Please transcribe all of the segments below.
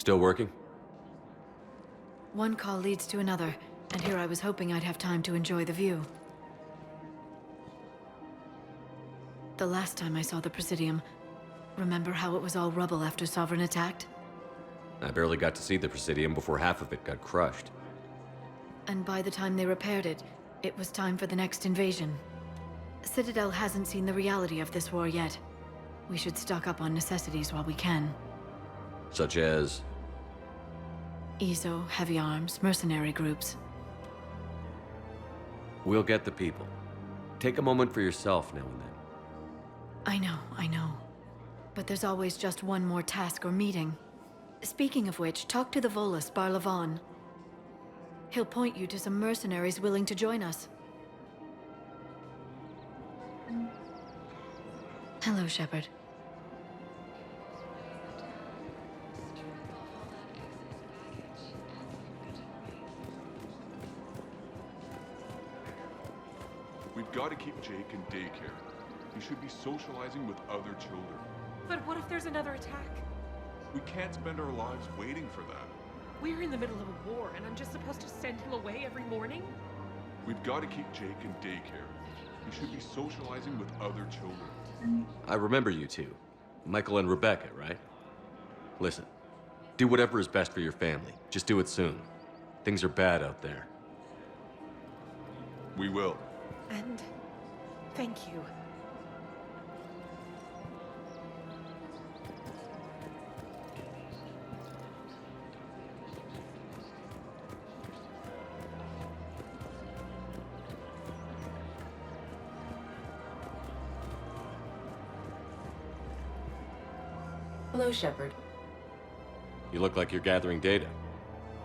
Still working? One call leads to another, and here I was hoping I'd have time to enjoy the view. The last time I saw the Presidium, remember how it was all rubble after Sovereign attacked? I barely got to see the Presidium before half of it got crushed. And by the time they repaired it, it was time for the next invasion. Citadel hasn't seen the reality of this war yet. We should stock up on necessities while we can. Such as? ESO, heavy arms, mercenary groups. We'll get the people. Take a moment for yourself now and then. I know. But there's always just one more task or meeting. Speaking of which, talk to the Volus, Barlavon. He'll point you to some mercenaries willing to join us. Hello, Shepard. We've got to keep Jake in daycare. He should be socializing with other children. But what if there's another attack? We can't spend our lives waiting for that. We're in the middle of a war, and I'm just supposed to send him away every morning? We've got to keep Jake in daycare. He should be socializing with other children. I remember you two. Michael and Rebecca, right? Listen, do whatever is best for your family. Just do it soon. Things are bad out there. We will. And thank you. Hello, Shepard. You look like you're gathering data.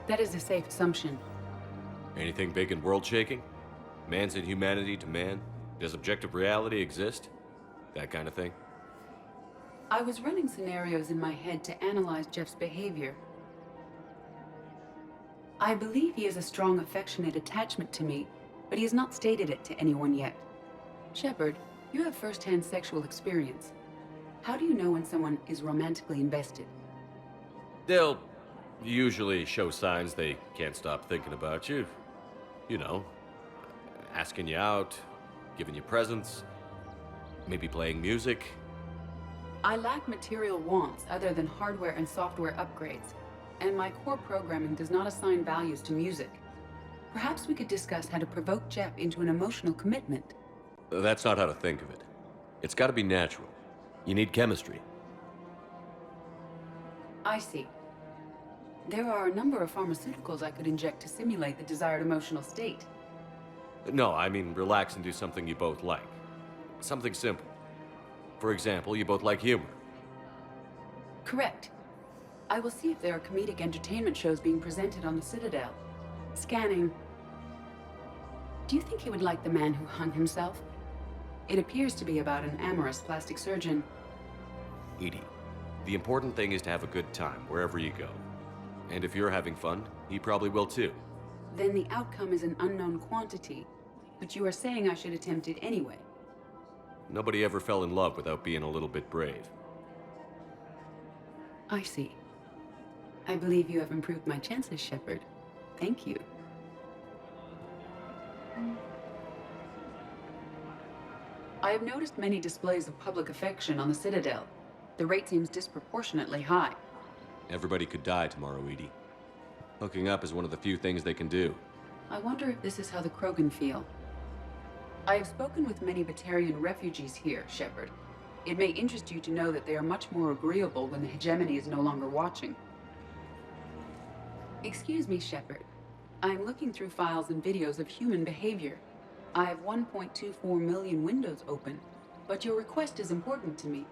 That is a safe assumption. Anything big and world-shaking? Man's inhumanity to man? Does objective reality exist? That kind of thing? I was running scenarios in my head to analyze Jeff's behavior. I believe he has a strong affectionate attachment to me, but he has not stated it to anyone yet. Shepard, you have first-hand sexual experience. How do you know when someone is romantically invested? They'll usually show signs they can't stop thinking about you. You know, asking you out, giving you presents, maybe playing music. I lack material wants other than hardware and software upgrades, and my core programming does not assign values to music. Perhaps we could discuss how to provoke Jeff into an emotional commitment. That's not how to think of it. It's got to be natural. You need chemistry. I see. There are a number of pharmaceuticals I could inject to simulate the desired emotional state. No, I mean relax and do something you both like. Something simple. For example, you both like humor. Correct. I will see if there are comedic entertainment shows being presented on the Citadel. Scanning. Do you think he would like The Man Who Hung Himself? It appears to be about an amorous plastic surgeon. Edie, the important thing is to have a good time wherever you go. And if you're having fun, he probably will too. Then the outcome is an unknown quantity, but you are saying I should attempt it anyway. Nobody ever fell in love without being a little bit brave. I see. I believe you have improved my chances, Shepard. Thank you. I have noticed many displays of public affection on the Citadel. The rate seems disproportionately high. Everybody could die tomorrow, Edie. Hooking up is one of the few things they can do. I wonder if this is how the Krogan feel. I have spoken with many Batarian refugees here, Shepard. It may interest you to know that they are much more agreeable when the hegemony is no longer watching. Excuse me, Shepard. I am looking through files and videos of human behavior. I have 1.24 million windows open, but your request is important to me.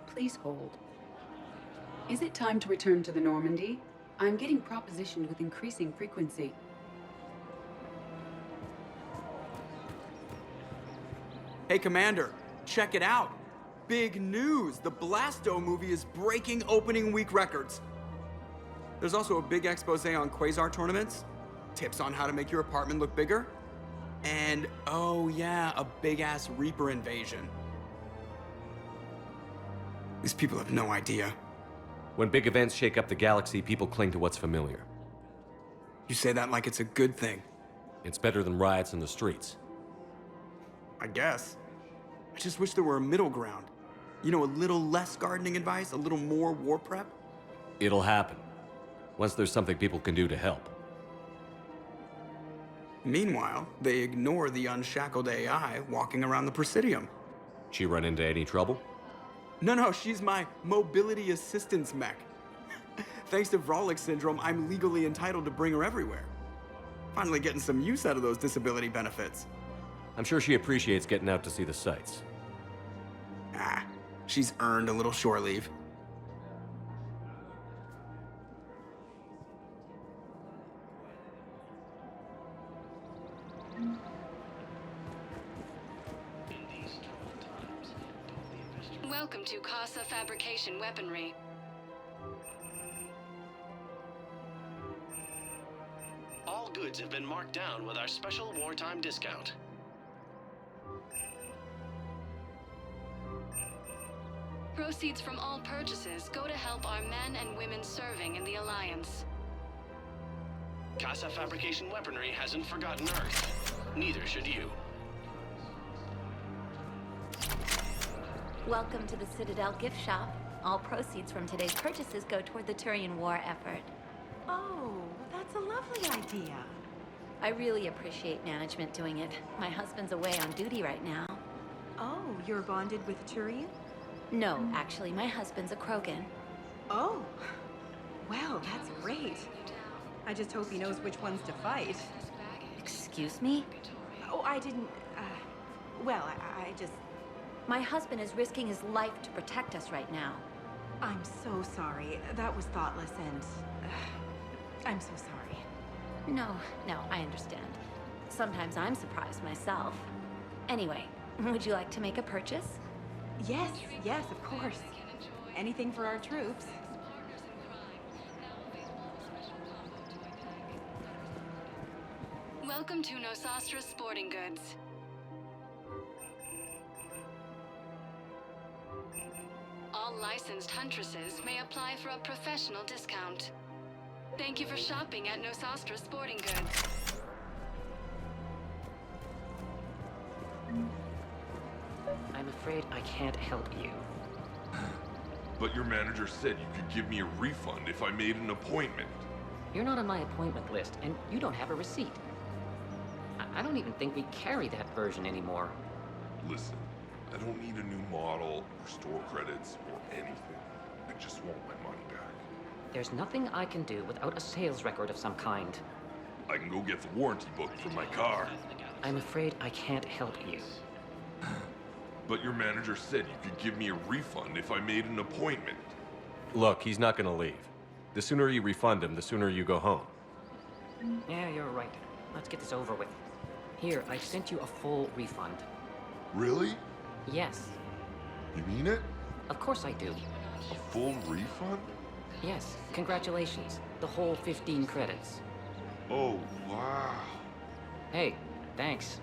Please hold. Is it time to return to the Normandy? I'm getting propositioned with increasing frequency. Hey, Commander, check it out. Big news! The Blasto movie is breaking opening week records. There's also a big expose on Quasar tournaments, tips on how to make your apartment look bigger, and, oh yeah, a big-ass Reaper invasion. These people have no idea. When big events shake up the galaxy, people cling to what's familiar. You say that like it's a good thing. It's better than riots in the streets. I guess. I just wish there were a middle ground. You know, a little less gardening advice, a little more war prep. It'll happen. Once there's something people can do to help. Meanwhile, they ignore the unshackled AI walking around the Presidium. She run into any trouble? No, she's my mobility assistance mech. Thanks to Vrolic syndrome, I'm legally entitled to bring her everywhere. Finally getting some use out of those disability benefits. I'm sure she appreciates getting out to see the sights. Ah, she's earned a little shore leave. Welcome to Casa Fabrication Weaponry. All goods have been marked down with our special wartime discount. Proceeds from all purchases go to help our men and women serving in the Alliance. Casa Fabrication Weaponry hasn't forgotten Earth. Neither should you. Welcome to the Citadel gift shop. All proceeds from today's purchases go toward the Turian war effort. Oh, that's a lovely idea. I really appreciate management doing it. My husband's away on duty right now. Oh, you're bonded with Turian? No, actually, my husband's a Krogan. Oh, well, that's great. I just hope he knows which ones to fight. Excuse me? Oh, I didn't, well, I just... My husband is risking his life to protect us right now. I'm so sorry. That was thoughtless and... I'm so sorry. No, I understand. Sometimes I'm surprised myself. Anyway, would you like to make a purchase? Yes, of course. Anything for our troops. Welcome to Nosastra Sporting Goods. All licensed huntresses may apply for a professional discount. Thank you for shopping at Nosastra Sporting Goods. I'm afraid I can't help you. But your manager said you could give me a refund if I made an appointment. You're not on my appointment list, and you don't have a receipt. I don't even think we carry that version anymore. Listen, I don't need a new model or store credits or anything. I just want my money back. There's nothing I can do without a sales record of some kind. I can go get the warranty book for my car. I'm afraid I can't help you. But your manager said you could give me a refund if I made an appointment. Look, he's not gonna leave. The sooner you refund him, the sooner you go home. Yeah, you're right. Let's get this over with. Here, I've sent you a full refund. Really? Yes. You mean it? Of course I do. A full refund? Yes, congratulations. The whole 15 credits. Oh, wow. Hey, thanks.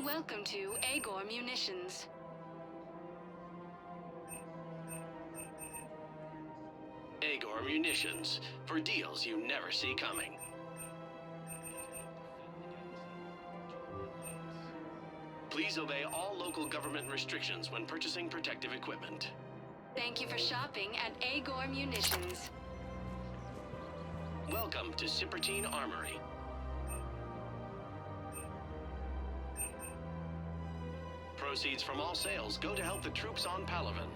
Welcome to Agor Munitions. Agor Munitions, for deals you never see coming. Please obey all local government restrictions when purchasing protective equipment. Thank you for shopping at Agor Munitions. Welcome to Cipertine Armory. Proceeds from all sales go to help the troops on Palaven.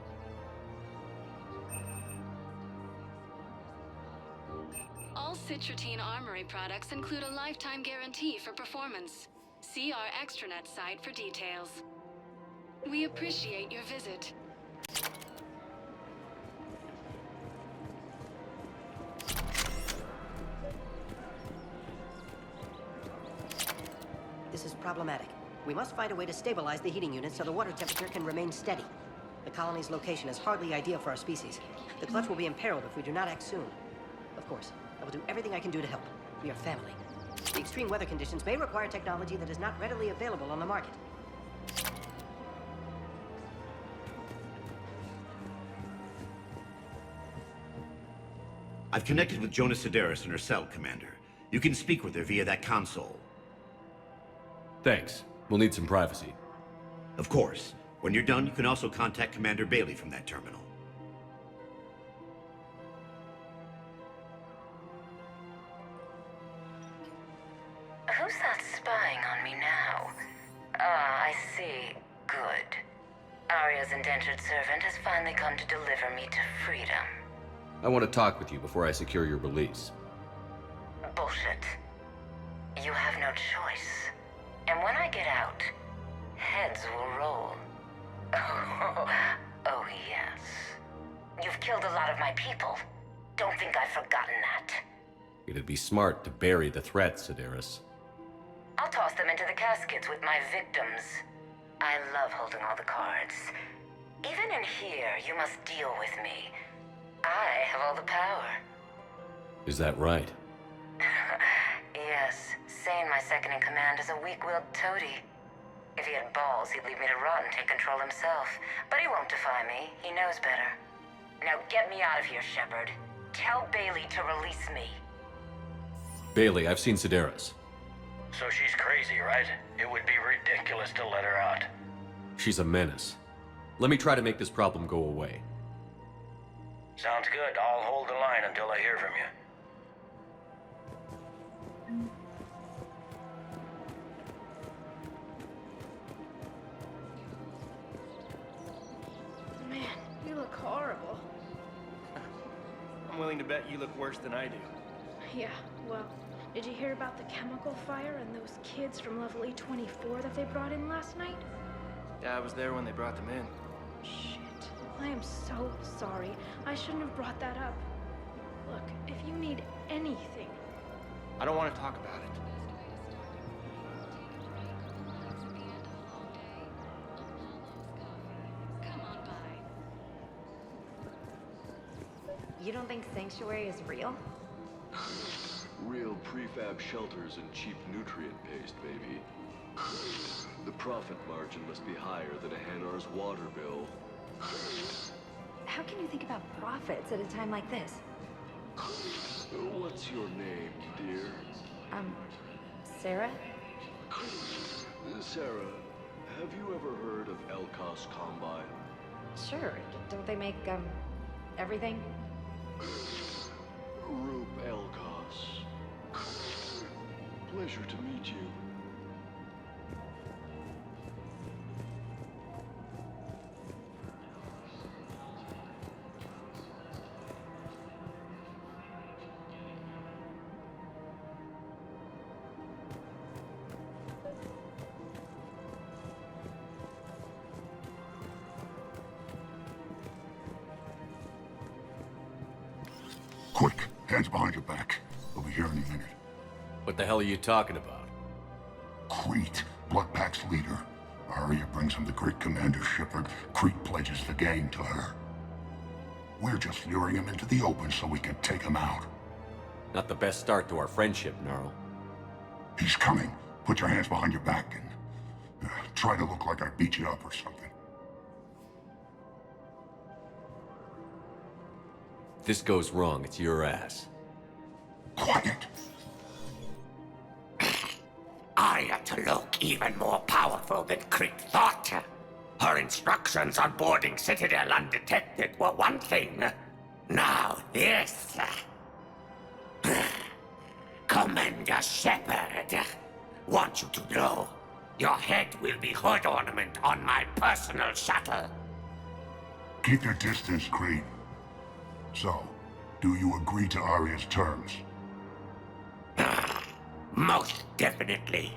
All Citrotine Armory products include a lifetime guarantee for performance. See our extranet site for details. We appreciate your visit. This is problematic. We must find a way to stabilize the heating unit so the water temperature can remain steady. The colony's location is hardly ideal for our species. The clutch will be imperiled if we do not act soon. Of course, I will do everything I can do to help. We are family. The extreme weather conditions may require technology that is not readily available on the market. I've connected with Jonas Sedaris in her cell, Commander. You can speak with her via that console. Thanks. We'll need some privacy. Of course. When you're done, you can also contact Commander Bailey from that terminal. Who's that spying on me now? Ah, I see. Good. Arya's indentured servant has finally come to deliver me to freedom. I want to talk with you before I secure your release. Bullshit. You have no choice. And when I get out, heads will roll. Oh, yes. You've killed a lot of my people. Don't think I've forgotten that. It'd be smart to bury the threat, Sedaris. I'll toss them into the caskets with my victims. I love holding all the cards. Even in here, you must deal with me. I have all the power. Is that right? Yes, Sane, my second-in-command, is a weak-willed toady. If he had balls, he'd leave me to rot and take control himself. But he won't defy me. He knows better. Now get me out of here, Shepard. Tell Bailey to release me. Bailey, I've seen Sedaris. So she's crazy, right? It would be ridiculous to let her out. She's a menace. Let me try to make this problem go away. Sounds good. I'll hold the line until I hear from you. Man, you look horrible. I'm willing to bet you look worse than I do. Yeah, well, did you hear about the chemical fire and those kids from level E24 that they brought in last night? Yeah, I was there when they brought them in. Shit. I am so sorry. I shouldn't have brought that up. Look, if you need anything... I don't want to talk about it. You don't think Sanctuary is real? Real prefab shelters and cheap nutrient paste, baby. The profit margin must be higher than a Hanar's water bill. How can you think about profits at a time like this? What's your name, dear? Sarah? Sarah, have you ever heard of Elkos Combine? Sure. Don't they make, everything? Rube Elkos. Pleasure to meet you. Quick, hands behind your back. We'll be here any minute. What the hell are you talking about? Crete, Bloodpack's leader. Arya brings him the great Commander Shepard. Crete pledges the gang to her. We're just luring him into the open so we can take him out. Not the best start to our friendship, Gnarl. He's coming. Put your hands behind your back and try to look like I beat you up or something. If this goes wrong, it's your ass. Quiet. Arya to look even more powerful than Crete thought. Her instructions on boarding Citadel undetected were one thing. Now this. Commander Shepard, want you to know, your head will be hood ornament on my personal shuttle. Keep your distance, Crete. So, do you agree to Arya's terms? Most definitely.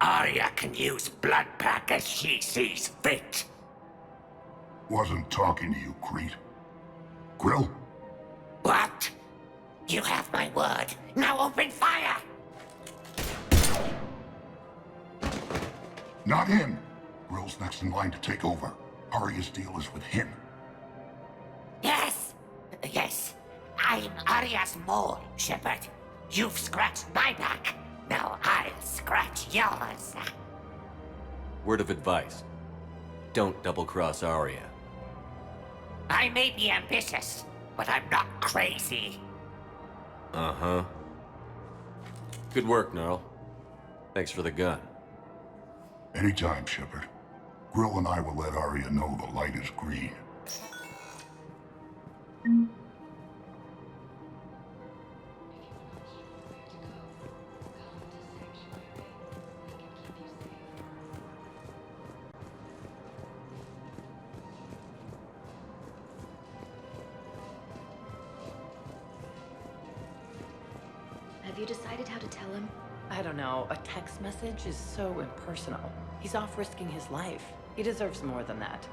Arya can use Bloodpack as she sees fit. Wasn't talking to you, Crete. Grill? What? You have my word. Now open fire! Not him. Grill's next in line to take over. Arya's deal is with him. Yes. I'm Arya's mole, Shepard. You've scratched my back. Now I'll scratch yours. Word of advice. Don't double-cross Arya. I may be ambitious, but I'm not crazy. Uh-huh. Good work, Gnarl. Thanks for the gun. Anytime, Shepard. Grill and I will let Arya know the light is green. Have you decided how to tell him? I don't know. A text message is so impersonal. He's off risking his life. He deserves more than that.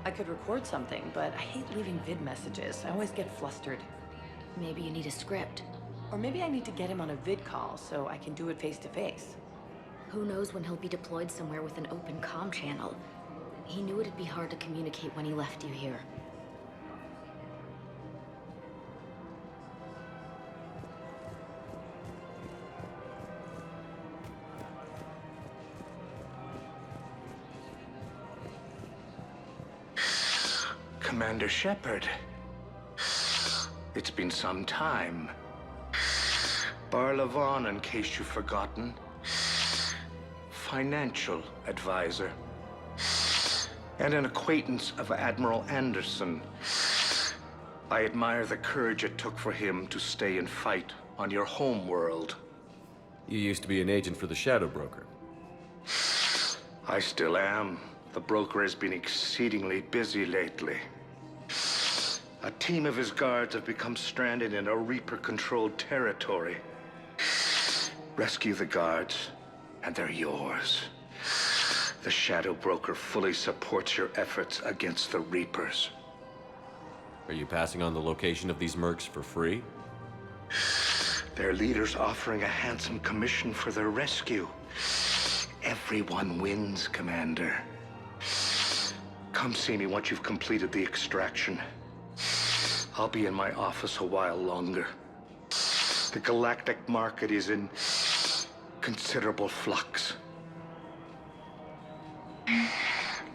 I could record something, but I hate leaving vid messages. I always get flustered. Maybe you need a script. Or maybe I need to get him on a vid call so I can do it face to face. Who knows when he'll be deployed somewhere with an open comm channel. He knew it'd be hard to communicate when he left you here. Commander Shepard. It's been some time. Barlavon, in case you've forgotten. Financial advisor. And an acquaintance of Admiral Anderson. I admire the courage it took for him to stay and fight on your home world. You used to be an agent for the Shadow Broker. I still am. The broker has been exceedingly busy lately. A team of his guards have become stranded in a Reaper-controlled territory. Rescue the guards, and they're yours. The Shadow Broker fully supports your efforts against the Reapers. Are you passing on the location of these mercs for free? Their leader's offering a handsome commission for their rescue. Everyone wins, Commander. Come see me once you've completed the extraction. I'll be in my office a while longer. The galactic market is in considerable flux. I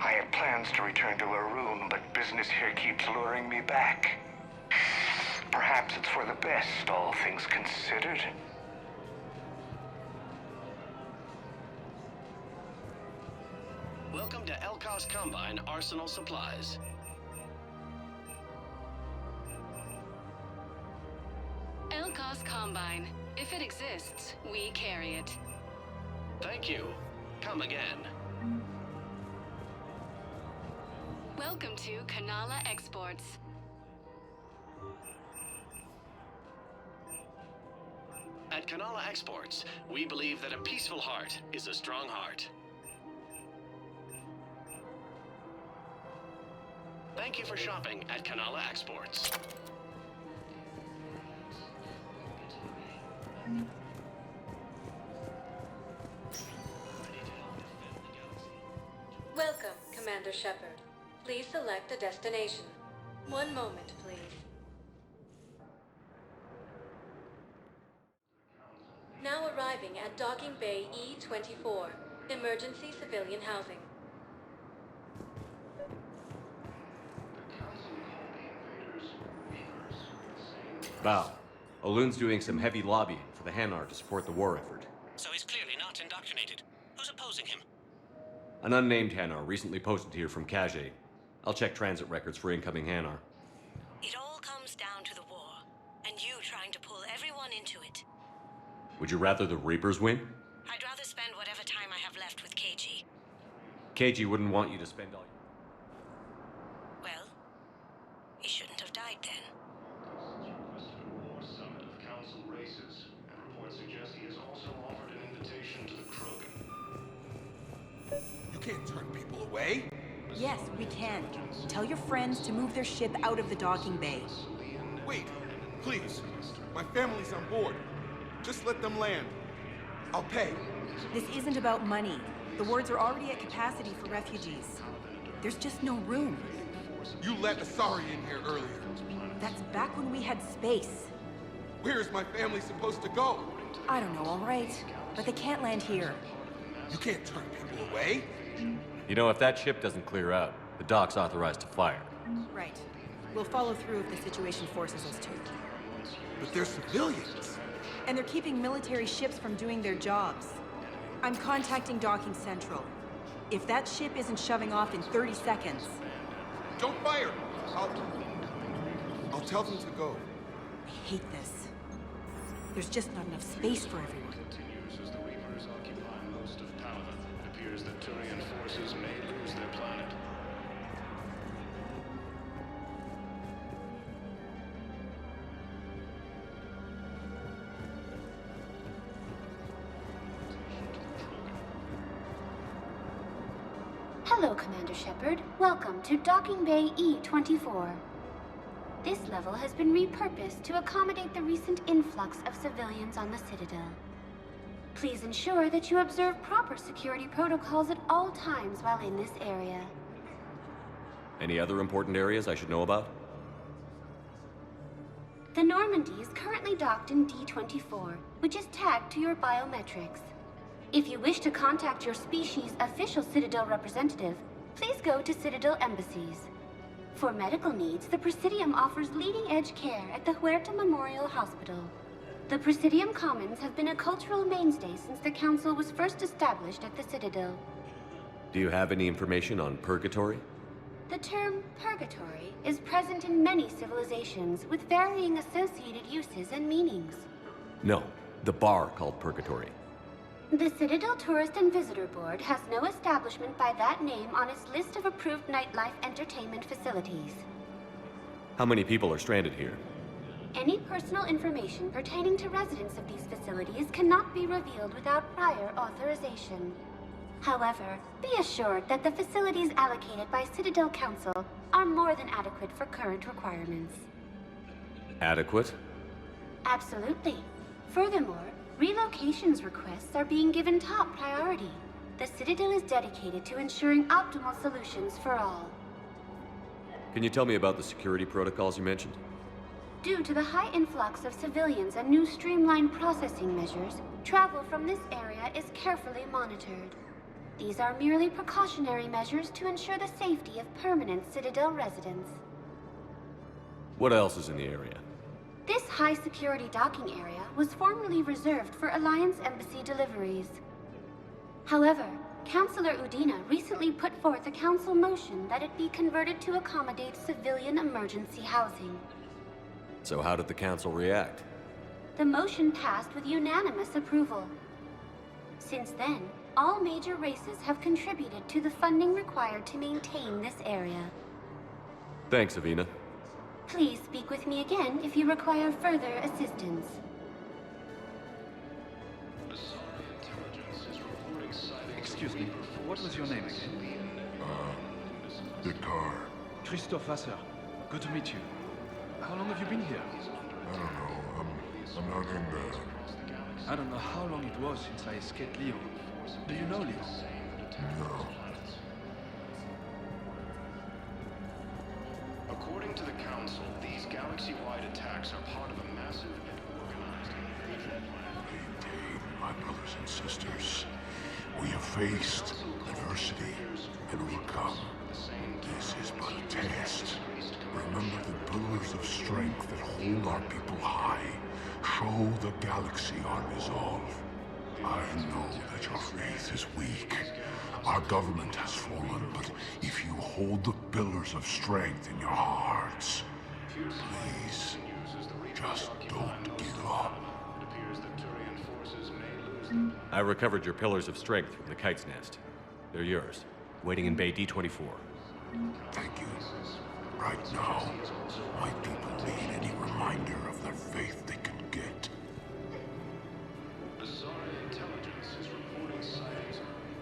had plans to return to Arun, but business here keeps luring me back. Perhaps it's for the best, all things considered. Welcome to Elkos Combine Arsenal Supplies. Elkos Combine. If it exists, we carry it. Thank you. Come again. Welcome to Kanala Exports. At Kanala Exports, we believe that a peaceful heart is a strong heart. Thank you for shopping at Kanala Exports. Welcome, Commander Shepard. Please select a destination. One moment, please. Now arriving at Docking Bay E-24, Emergency Civilian Housing. Val, Olun's doing some heavy lobbying for the Hanar to support the war effort. So he's clearly not indoctrinated. Who's opposing him? An unnamed Hanar recently posted here from Kage. I'll check transit records for incoming Hanar. It all comes down to the war, and you trying to pull everyone into it. Would you rather the Reapers win? I'd rather spend whatever time I have left with KG. KG wouldn't want you to spend all your... Well, he shouldn't have died then. You can't turn people away. Yes, we can. Tell your friends to move their ship out of the docking bay. Wait, please. My family's on board. Just let them land. I'll pay. This isn't about money. The wards are already at capacity for refugees. There's just no room. You let Asari in here earlier. That's back when we had space. Where is my family supposed to go? I don't know, all right. But they can't land here. You can't turn people away. You know, if that ship doesn't clear out, the dock's authorized to fire. Right. We'll follow through if the situation forces us to. But they're civilians. And they're keeping military ships from doing their jobs. I'm contacting Docking Central. If that ship isn't shoving off in 30 seconds... Don't fire! I'll tell them to go. I hate this. There's just not enough space for everyone. Continues as the Reapers occupy most of Palaven. It appears that Turian forces may lose their planet. Hello, Commander Shepard. Welcome to Docking Bay E-24. This level has been repurposed to accommodate the recent influx of civilians on the Citadel. Please ensure that you observe proper security protocols at all times while in this area. Any other important areas I should know about? The Normandy is currently docked in D-24, which is tagged to your biometrics. If you wish to contact your species' official Citadel representative, please go to Citadel embassies. For medical needs, the Presidium offers leading-edge care at the Huerta Memorial Hospital. The Presidium Commons have been a cultural mainstay since the Council was first established at the Citadel. Do you have any information on Purgatory? The term purgatory is present in many civilizations with varying associated uses and meanings. No, the bar called Purgatory. The Citadel Tourist and Visitor Board has no establishment by that name on its list of approved nightlife entertainment facilities. How many people are stranded here? Any personal information pertaining to residents of these facilities cannot be revealed without prior authorization. However, be assured that the facilities allocated by Citadel Council are more than adequate for current requirements. Adequate? Absolutely. Furthermore, relocations requests are being given top priority. The Citadel is dedicated to ensuring optimal solutions for all. Can you tell me about the security protocols you mentioned? Due to the high influx of civilians and new streamlined processing measures, travel from this area is carefully monitored. These are merely precautionary measures to ensure the safety of permanent Citadel residents. What else is in the area? This high-security docking area was formerly reserved for Alliance Embassy deliveries. However, Councilor Udina recently put forth a council motion that it be converted to accommodate civilian emergency housing. So how did the council react? The motion passed with unanimous approval. Since then, all major races have contributed to the funding required to maintain this area. Thanks, Avina. Please speak with me again if you require further assistance. Excuse me, what was your name again? Vicar. Christophe Vassar. Good to meet you. How long have you been here? I don't know. I'm not in there. I don't know how long it was since I escaped Leo. Do you know Leo? No. According to the Council, these galaxy-wide attacks are part of a massive and organized invasion plan. Maintain, my brothers and sisters. We have faced adversity and overcome. This is but a test. Remember the pillars of strength that hold our people high. Show the galaxy our resolve. I know that your faith is weak. Our government has fallen, but if you hold the pillars of strength in your hearts, please, just don't give up. I recovered your pillars of strength from the kite's nest. They're yours, waiting in Bay D-24. Thank you. Right now, my people need any reminder of their faith they can get.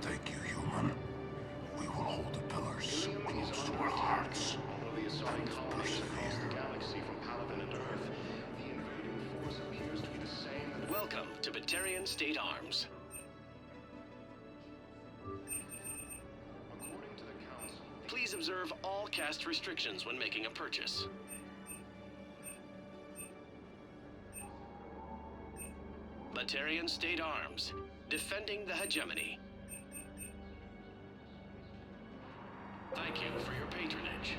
Thank you, human. We will hold the pillars close to our hearts and persevere. Welcome to Batarian State Arms. Please observe all caste restrictions when making a purchase. Batarian State Arms, defending the hegemony. Thank you for your patronage.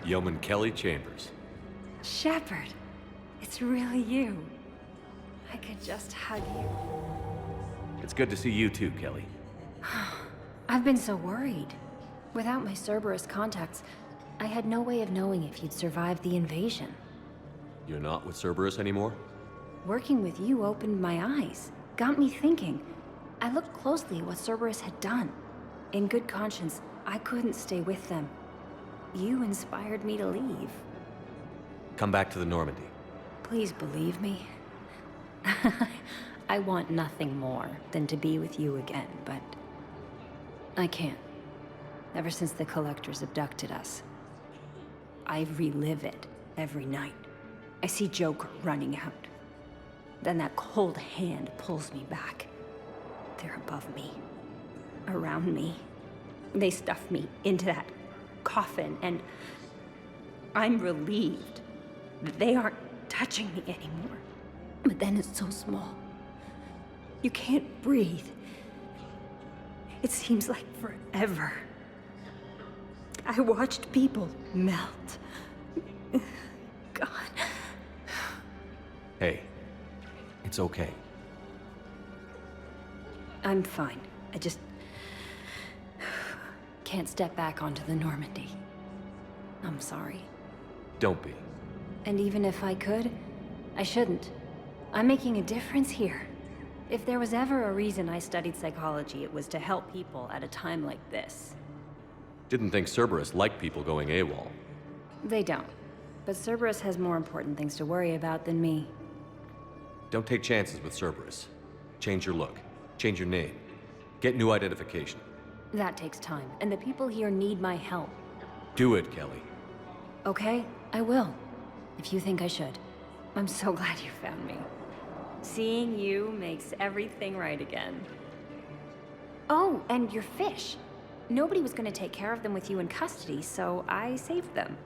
Yeoman Kelly Chambers. Shepard, it's really you. I could just hug you. It's good to see you too, Kelly. I've been so worried. Without my Cerberus contacts, I had no way of knowing if you'd survived the invasion. You're not with Cerberus anymore? Working with you opened my eyes, got me thinking. I looked closely at what Cerberus had done. In good conscience, I couldn't stay with them. You inspired me to leave. Come back to the Normandy. Please believe me. I want nothing more than to be with you again, but I can't. Ever since the Collectors abducted us, I relive it every night. I see Joker running out. Then that cold hand pulls me back. They're above me, around me. They stuff me into that coffin, and I'm relieved that they aren't touching me anymore. But then it's so small. You can't breathe. It seems like forever. I watched people melt. God. Hey, it's okay. I'm fine. I just can't step back onto the Normandy. I'm sorry. Don't be. And even if I could, I shouldn't. I'm making a difference here. If there was ever a reason I studied psychology, it was to help people at a time like this. Didn't think Cerberus liked people going AWOL. They don't. But Cerberus has more important things to worry about than me. Don't take chances with Cerberus. Change your look. Change your name. Get new identification. That takes time, and the people here need my help. Do it, Kelly. Okay, I will. If you think I should. I'm so glad you found me. Seeing you makes everything right again. Oh, and your fish. Nobody was gonna take care of them with you in custody, so I saved them.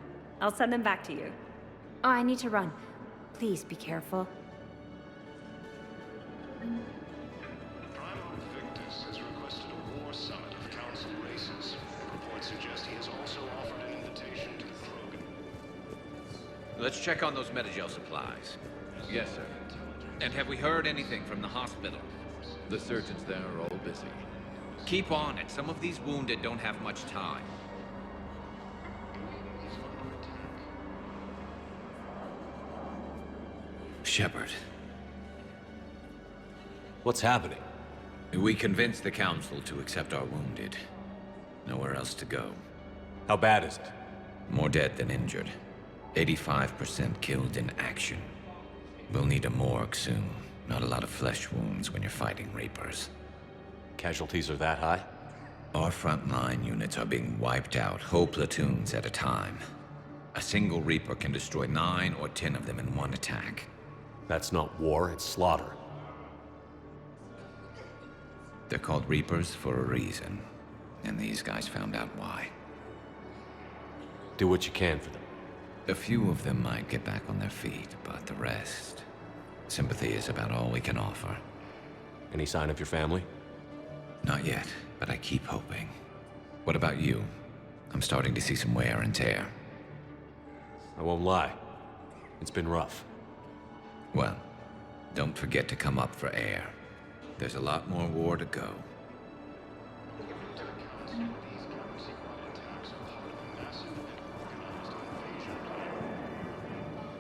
I'll send them back to you. Oh, I need to run. Please be careful. Primarch Victus has requested a war summit of council races. Reports suggest he has also offered an invitation to the Krogan. Let's check on those Metagel supplies. Yes, sir. And have we heard anything from the hospital? The surgeons there are all busy. Keep on it. Some of these wounded don't have much time. Shepard. What's happening? We convinced the Council to accept our wounded. Nowhere else to go. How bad is it? More dead than injured. 85% killed in action. We'll need a morgue soon. Not a lot of flesh wounds when you're fighting Reapers. Casualties are that high? Our frontline units are being wiped out, whole platoons at a time. A single Reaper can destroy 9 or 10 of them in one attack. That's not war, it's slaughter. They're called Reapers for a reason. And these guys found out why. Do what you can for them. A few of them might get back on their feet, but the rest... Sympathy is about all we can offer. Any sign of your family? Not yet, but I keep hoping. What about you? I'm starting to see some wear and tear. I won't lie. It's been rough. Well, don't forget to come up for air. There's a lot more war to go.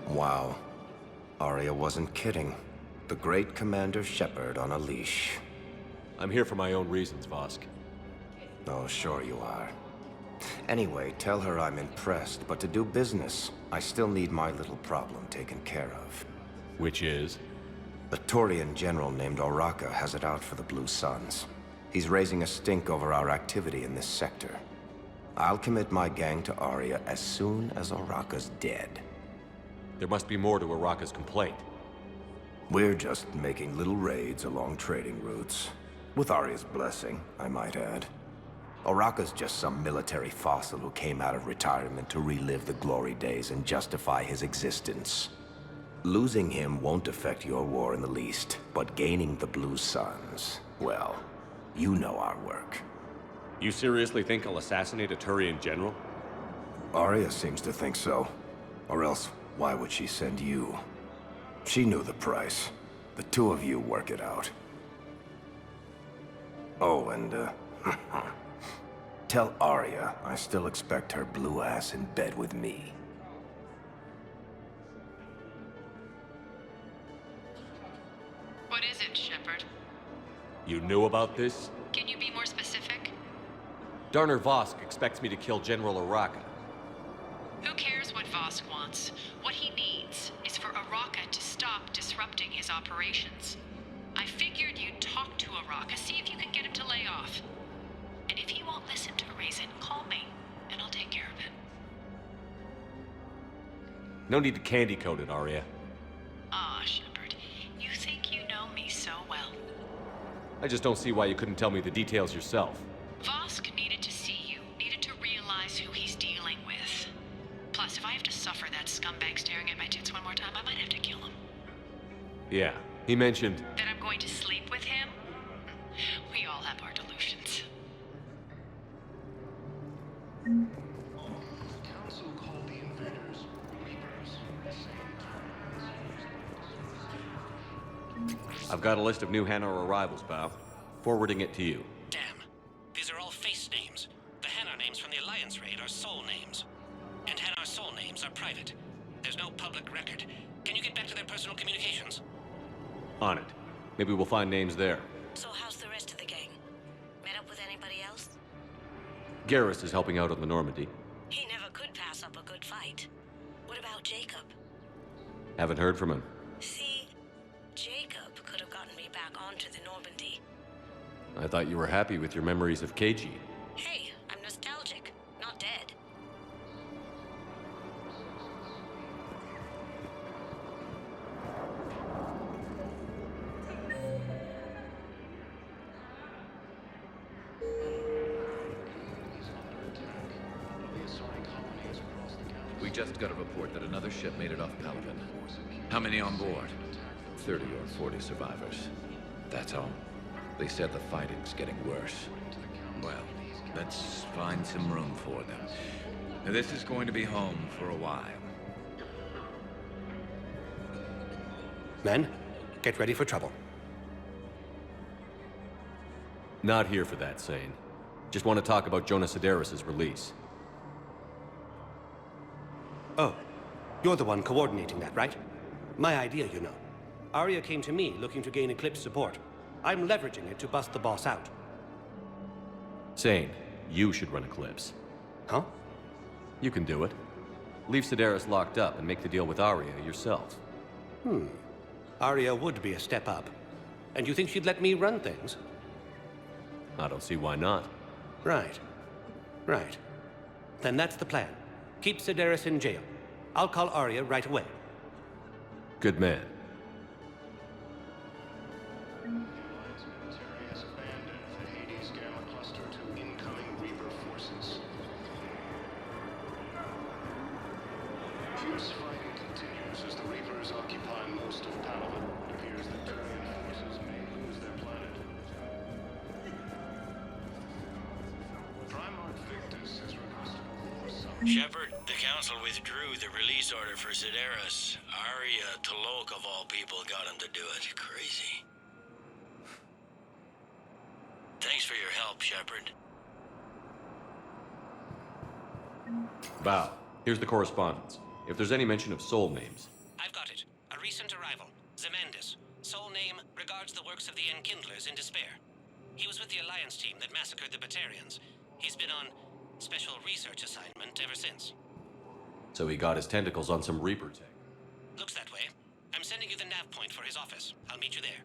Wow. Arya wasn't kidding. The great Commander Shepard on a leash. I'm here for my own reasons, Vosk. Oh, sure you are. Anyway, tell her I'm impressed, but to do business, I still need my little problem taken care of. Which is? A Turian general named Oraka has it out for the Blue Suns. He's raising a stink over our activity in this sector. I'll commit my gang to Arya as soon as Oraka's dead. There must be more to Oraka's complaint. We're just making little raids along trading routes. With Arya's blessing, I might add. Oraka's just some military fossil who came out of retirement to relive the glory days and justify his existence. Losing him won't affect your war in the least, but gaining the Blue Suns, well, you know our work. You seriously think I'll assassinate a Turian general? Arya seems to think so. Or else, why would she send you? She knew the price. The two of you work it out. Oh, and, tell Arya I still expect her blue ass in bed with me. What is it, Shepard? You knew about this? Can you be more specific? Darner Vosk expects me to kill General Araka. Who cares what Vosk wants? What he needs is for Araka to stop disrupting his operations. I figured you'd talk to Araka, see if you can get him to lay off. And if he won't listen to reason, call me, and I'll take care of it. No need to candy coat it, Arya. Ah, Shepard, you think you know me so well. I just don't see why you couldn't tell me the details yourself. Vosk needed to see you, needed to realize who he's dealing with. Plus, if I have to suffer that scumbag staring at my tits one more time, I might have to kill him. Yeah, he mentioned... That I'm going to sleep with him? We all have our delusions. Council called the invaders Reapers. I've got a list of new Hanar arrivals, pal. Forwarding it to you. Damn. These are all face names. The Hanar names from the Alliance raid are soul names. And Hanar soul names are private. There's no public record. Can you get back to their personal communications? On it. Maybe we'll find names there. So how's the rest of the gang? Met up with anybody else? Garrus is helping out on the Normandy. He never could pass up a good fight. What about Jacob? Haven't heard from him. See, Jacob could have gotten me back onto the Normandy. I thought you were happy with your memories of KG. Hey, I'm nostalgic, not dead. We just got a report that another ship made it off Pelican. How many on board? 30 or 40 survivors. That's all. They said the fighting's getting worse. Well, let's find some room for them. This is going to be home for a while. Men, get ready for trouble. Not here for that, Sane. Just want to talk about Jonas Sedaris' release. Oh, you're the one coordinating that, right? My idea, you know. Arya came to me looking to gain Eclipse support. I'm leveraging it to bust the boss out. Sane, you should run Eclipse. Huh? You can do it. Leave Sedaris locked up and make the deal with Arya yourself. Arya would be a step up. And you think she'd let me run things? I don't see why not. Right. Right. Then that's the plan. Keep Sedaris in jail. I'll call Arya right away. Good man. Has abandoned the Hades Gamma Cluster to incoming Reaper forces. Fierce fighting continues as the Reapers occupy most of Palaven. It appears that Turian forces may lose their planet. Primarch Victus has requested a war summit. Shepard, the Council withdrew the release order for Sedaris. Arya Tolok, of all people, got him to do it. Crazy. Thanks for your help, Shepard. Val, here's the correspondence. If there's any mention of soul names. I've got it. A recent arrival. Zemandis. Soul name regards the works of the Enkindlers in despair. He was with the Alliance team that massacred the Batarians. He's been on special research assignment ever since. So he got his tentacles on some Reaper tech. Looks that way. I'm sending you the nav point for his office. I'll meet you there.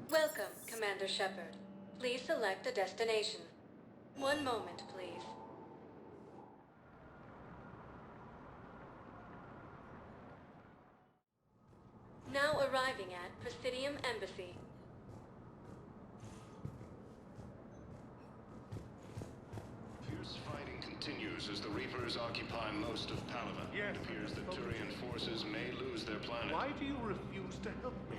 Welcome, Commander Shepard. Please select a destination. One moment, please. Now arriving at Presidium Embassy. Fierce fighting continues as the Reapers occupy most of Palaven. It appears that Turian forces may lose their planet. Why do you refuse to help me?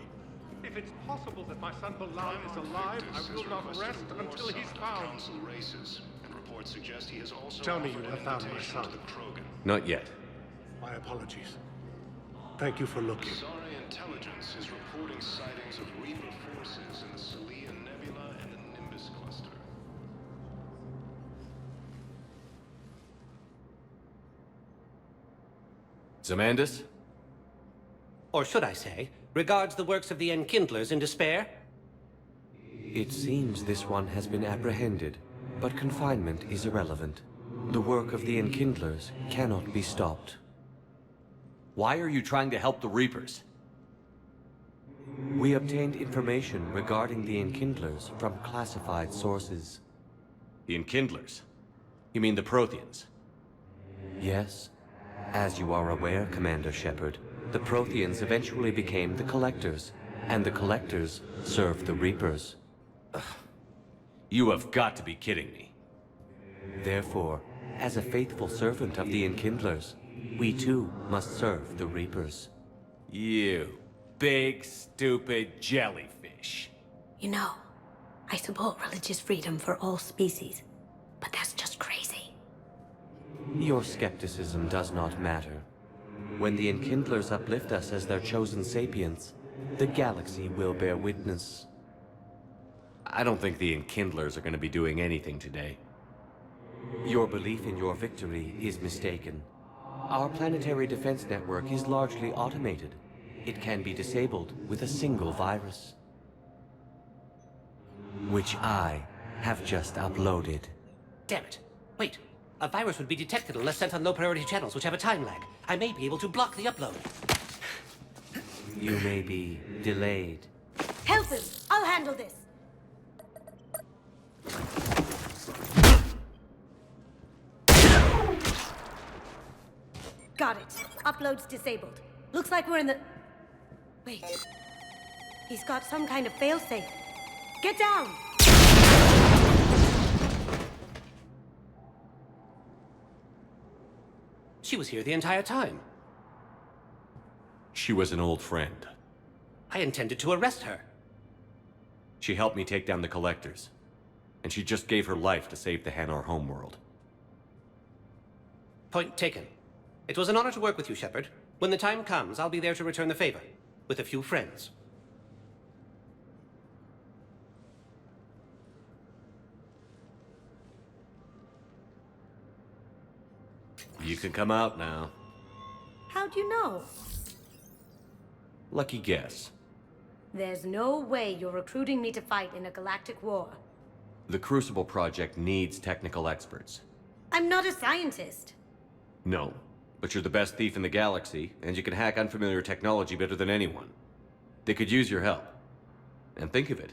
If it's possible that my son Bilal is alive, I will not rest until he's found. Council races, and reports suggest he has also Tell me you offered have an found my invitation son. to the Krogan. Not yet. My apologies. Thank you for looking. Sorry intelligence is reporting sightings of Reaper forces in the Celia Nebula and the Nimbus cluster. Zemandis? Or should I say, regards the works of the Enkindlers in despair? It seems this one has been apprehended, but confinement is irrelevant. The work of the Enkindlers cannot be stopped. Why are you trying to help the Reapers? We obtained information regarding the Enkindlers from classified sources. The Enkindlers? You mean the Protheans? Yes. As you are aware, Commander Shepard, the Protheans eventually became the Collectors, and the Collectors served the Reapers. You have got to be kidding me. Therefore, as a faithful servant of the Enkindlers, we too must serve the Reapers. You big, stupid jellyfish. You know, I support religious freedom for all species, but that's just crazy. Your skepticism does not matter. When the Enkindlers uplift us as their chosen sapients, the galaxy will bear witness. I don't think the Enkindlers are going to be doing anything today. Your belief in your victory is mistaken. Our planetary defense network is largely automated. It can be disabled with a single virus, which I have just uploaded. Damn it. Wait. A virus would be detected unless sent on low-priority channels, which have a time lag. I may be able to block the upload. You may be delayed. Help him! I'll handle this! Got it. Upload's disabled. Looks like we're in the... Wait. He's got some kind of failsafe. Get down! She was here the entire time. She was an old friend. I intended to arrest her. She helped me take down the Collectors. And she just gave her life to save the Hanar homeworld. Point taken. It was an honor to work with you, Shepard. When the time comes, I'll be there to return the favor. With a few friends. You can come out now. How'd you know? Lucky guess. There's no way you're recruiting me to fight in a galactic war. The Crucible Project needs technical experts. I'm not a scientist. No, but you're the best thief in the galaxy, and you can hack unfamiliar technology better than anyone. They could use your help. And think of it.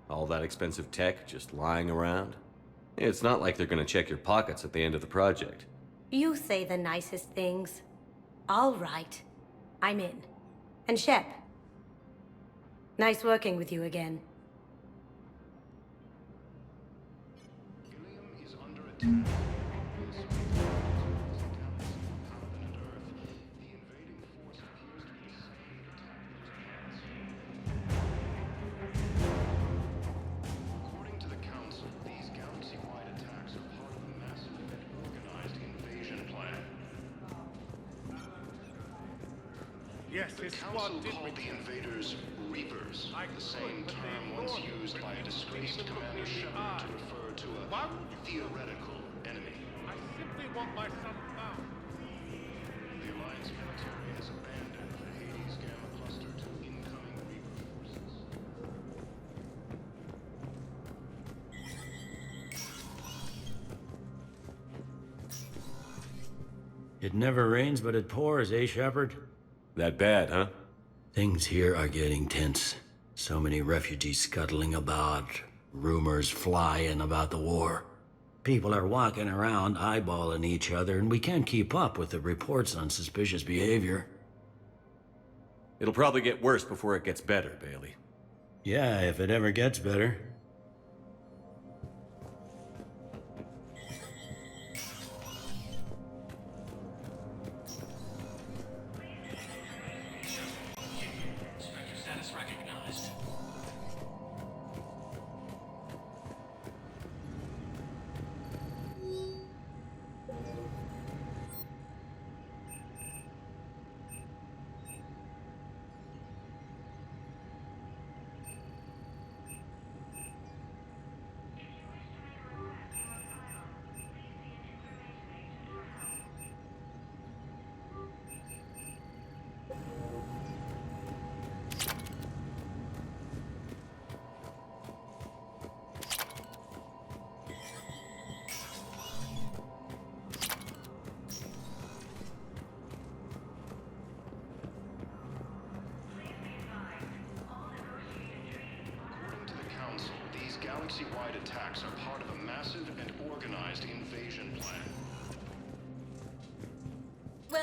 All that expensive tech just lying around. It's not like they're gonna check your pockets at the end of the project. You say the nicest things. All right. I'm in. And Shep. Nice working with you again. Ilium is under attack. According to the Council, these galaxy-wide attacks are part of a massive, organized invasion plan. Yes, The his Council squad did called the invaders Reapers, the same term once used by a disgraced Commander Shepard to refer to a theoretical enemy. I simply want my son found. The Alliance military has abandoned the Hades Gamma Cluster to incoming Reaper forces. It never rains, but it pours, eh, Shepard? That bad, huh? Things here are getting tense. So many refugees scuttling about, rumors flying about the war. People are walking around eyeballing each other, and we can't keep up with the reports on suspicious behavior. It'll probably get worse before it gets better, Bailey. Yeah, if it ever gets better. Inspector status recognized.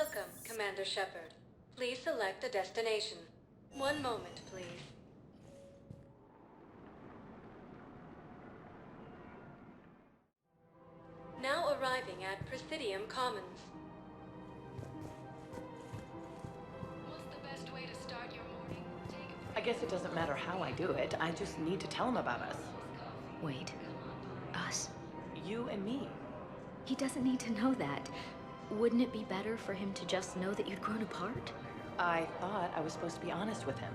Welcome, Commander Shepard. Please select a destination. One moment, please. Now arriving at Presidium Commons. What's the best way to start your morning? I guess it doesn't matter how I do it. I just need to tell him about us. Wait. Us? You and me. He doesn't need to know that. Wouldn't it be better for him to just know that you'd grown apart? I thought I was supposed to be honest with him.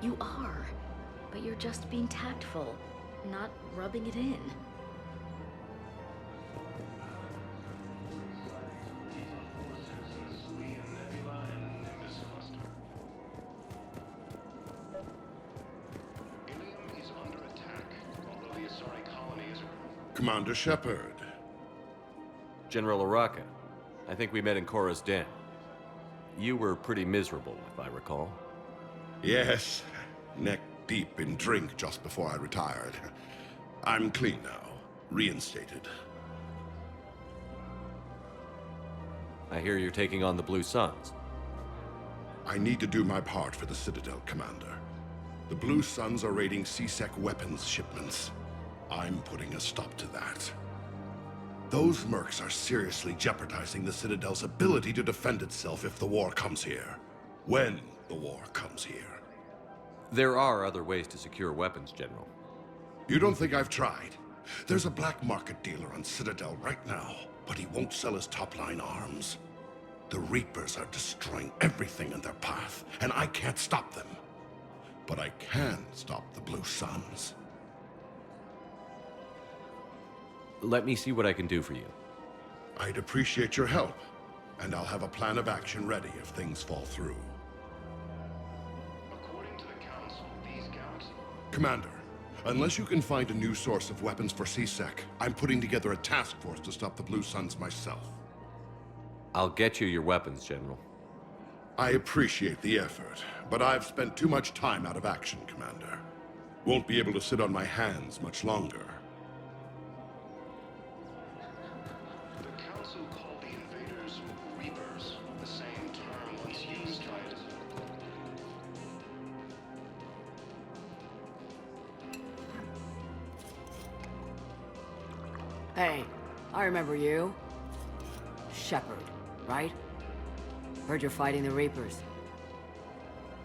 You are. But you're just being tactful, not rubbing it in. Commander Shepard. General Araka. I think we met in Korra's den. You were pretty miserable, if I recall. Yes, neck deep in drink just before I retired. I'm clean now, reinstated. I hear you're taking on the Blue Suns. I need to do my part for the Citadel, Commander. The Blue Suns are raiding C-Sec weapons shipments. I'm putting a stop to that. Those mercs are seriously jeopardizing the Citadel's ability to defend itself if the war comes here. When the war comes here. There are other ways to secure weapons, General. You don't think I've tried? There's a black market dealer on Citadel right now, but he won't sell his top-line arms. The Reapers are destroying everything in their path, and I can't stop them. But I can stop the Blue Suns. Let me see what I can do for you. I'd appreciate your help, and I'll have a plan of action ready if things fall through. According to the Council, these galaxies... Commander, unless you can find a new source of weapons for C-Sec, I'm putting together a task force to stop the Blue Suns myself. I'll get you your weapons, General. I appreciate the effort, but I've spent too much time out of action, Commander. Won't be able to sit on my hands much longer. The Council called the invaders Reapers, the same term once used by... Hey, I remember you. Shepard, right? Heard you're fighting the Reapers.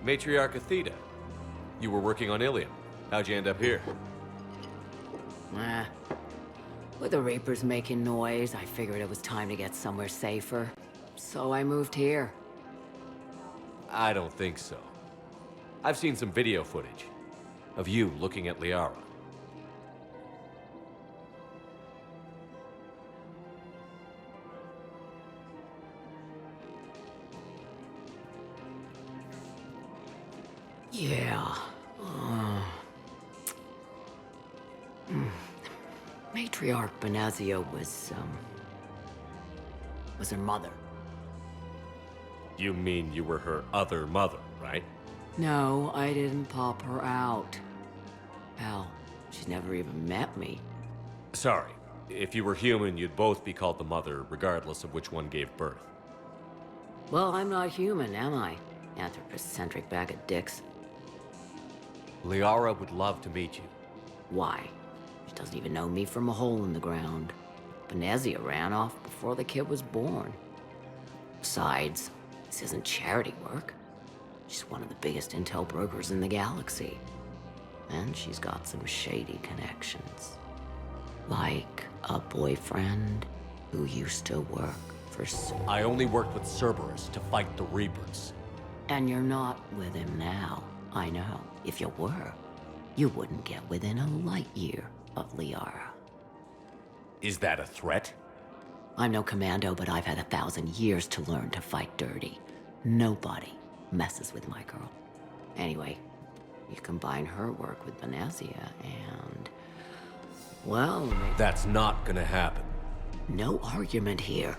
Matriarch Athena. You were working on Ilium. How'd you end up here? With the Reapers making noise, I figured it was time to get somewhere safer. So I moved here. I don't think so. I've seen some video footage of you looking at Liara. Yeah. Matriarch Benazia was her mother. You mean you were her other mother, right? No, I didn't pop her out. Hell, she's never even met me. Sorry. If you were human, you'd both be called the mother, regardless of which one gave birth. Well, I'm not human, am I? Anthropocentric bag of dicks. Liara would love to meet you. Why? She doesn't even know me from a hole in the ground. Benazia ran off before the kid was born. Besides, this isn't charity work. She's one of the biggest intel brokers in the galaxy. And she's got some shady connections. Like a boyfriend who used to work for... I only worked with Cerberus to fight the Reapers. And you're not with him now. I know. If you were, you wouldn't get within a light year of Liara. Is that a threat? I'm no commando, but I've had 1,000 years to learn to fight dirty. Nobody messes with my girl. Anyway, you combine her work with Benazia and... well... That's not gonna happen. No argument here.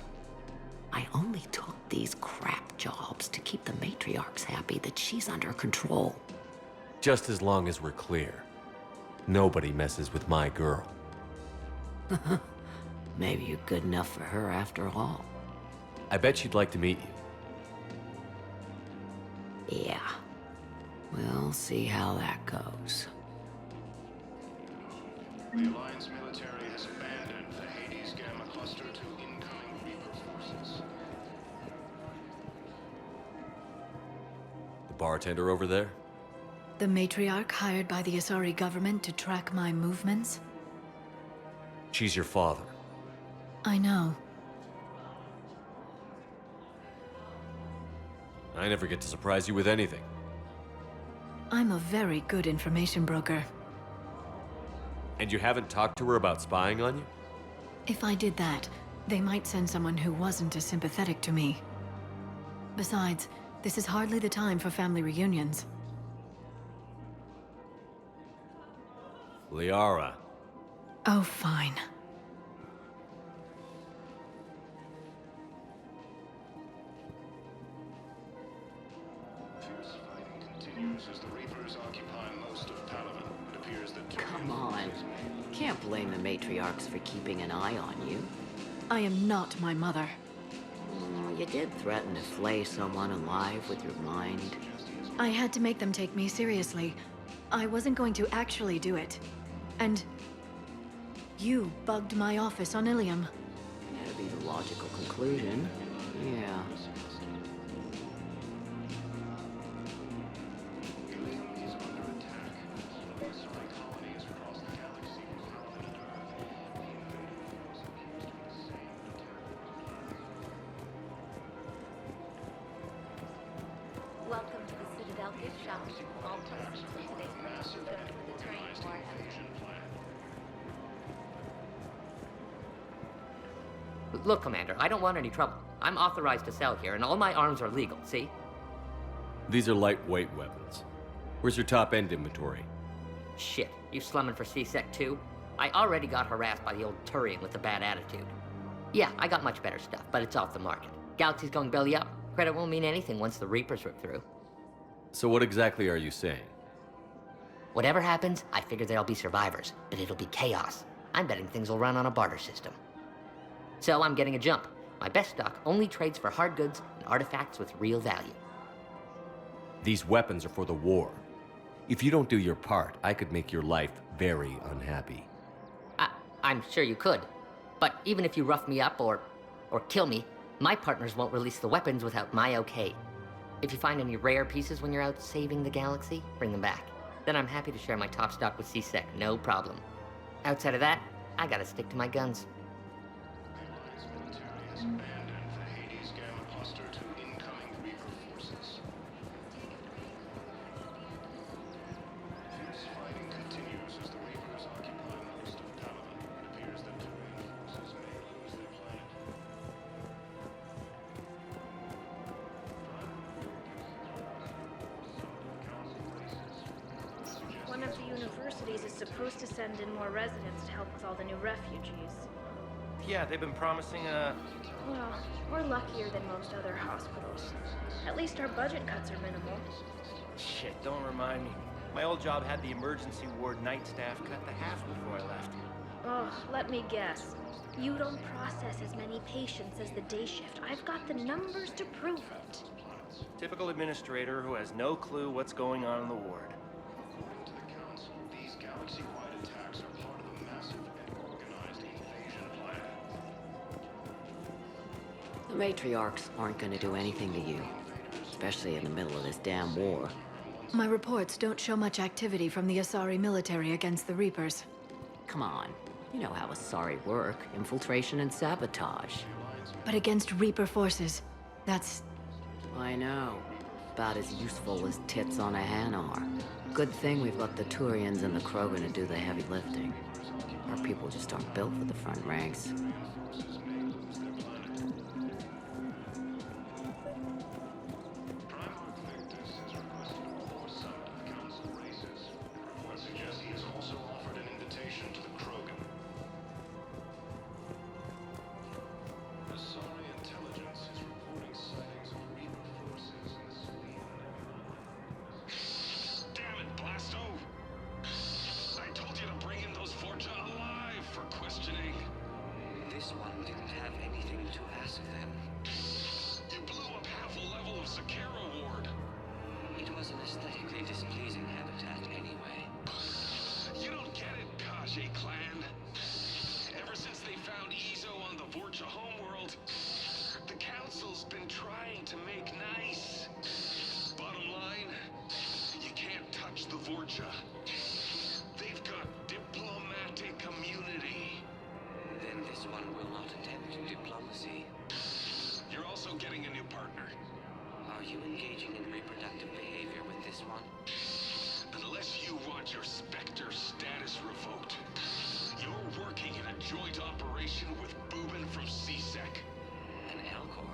I only took these crap jobs to keep the matriarchs happy that she's under control. Just as long as we're clear. Nobody messes with my girl. Maybe you're good enough for her after all. I bet she'd like to meet you. Yeah. We'll see how that goes. The Alliance military has abandoned the Hades Gamma cluster to incoming Reaper forces. The bartender over there? The matriarch hired by the Asari government to track my movements? She's your father. I know. I never get to surprise you with anything. I'm a very good information broker. And you haven't talked to her about spying on you? If I did that, they might send someone who wasn't as sympathetic to me. Besides, this is hardly the time for family reunions. Liara. Oh, fine. Fierce fighting continues as the Reapers occupy most of Palaven. It appears that Come on. Can't blame the matriarchs for keeping an eye on you. I am not my mother. You did threaten to flay someone alive with your mind. I had to make them take me seriously. I wasn't going to actually do it. And you bugged my office on Ilium. That'd be the logical conclusion. Yeah. Welcome to the Citadel gift shop. All proceeds from today's purchase go to the train for Look, Commander, I don't want any trouble. I'm authorized to sell here, and all my arms are legal, see? These are lightweight weapons. Where's your top-end inventory? Shit, you slumming for C-Sec too? I already got harassed by the old Turian with a bad attitude. Yeah, I got much better stuff, but it's off the market. Galaxy's going belly up. Credit won't mean anything once the Reapers rip through. So what exactly are you saying? Whatever happens, I figure there'll be survivors, but it'll be chaos. I'm betting things will run on a barter system. So I'm getting a jump. My best stock only trades for hard goods and artifacts with real value. These weapons are for the war. If you don't do your part, I could make your life very unhappy. I'm sure you could. But even if you rough me up or kill me, my partners won't release the weapons without my okay. If you find any rare pieces when you're out saving the galaxy, bring them back. Then I'm happy to share my top stock with C-Sec, no problem. Outside of that, I gotta stick to my guns. The Alliance military has abandoned the Hades Gamma cluster to incoming Reaper forces. Fierce fighting continues as the Reapers occupy most of Palaven. It appears that Turian forces may lose their planet. One of the universities is supposed to send in more residents to help with all the new refugees. Yeah, they've been promising Well, we're luckier than most other hospitals. At least our budget cuts are minimal. Shit, don't remind me. My old job had the emergency ward night staff cut to half before I left. Oh, let me guess. You don't process as many patients as the day shift. I've got the numbers to prove it. Typical administrator who has no clue what's going on in the ward. According to the Council, these galaxy-wide attacks are part of a massive and organized invasion plan. The matriarchs aren't gonna do anything to you, especially in the middle of this damn war. My reports don't show much activity from the Asari military against the Reapers. Come on. You know how Asari work. Infiltration and sabotage. But against Reaper forces, that's... I know. About as useful as tits on a hen are. Good thing we've got the Turians and the Krogan to do the heavy lifting. Our people just aren't built for the front ranks. Suggests he has also offered an invitation to the Krogan. Asari intelligence is reporting sightings of Reaper forces in the Sweden. Damn it, Blasto! I told you to bring in those Forja alive for questioning. This one didn't have anything to ask them. Sakara Ward. It was an aesthetically displeasing habitat anyway. You don't get it, Kage clan. Ever since they found Ezo on the Vorcha homeworld, the Council's been trying to make nice. Bottom line, you can't touch the Vorcha. They've got diplomatic immunity. Then this one will not attempt diplomacy. You're also getting a new partner. Are you engaging in reproductive behavior with this one? Unless you want your Spectre status revoked, you're working in a joint operation with Boobin from CSEC. An Alcor?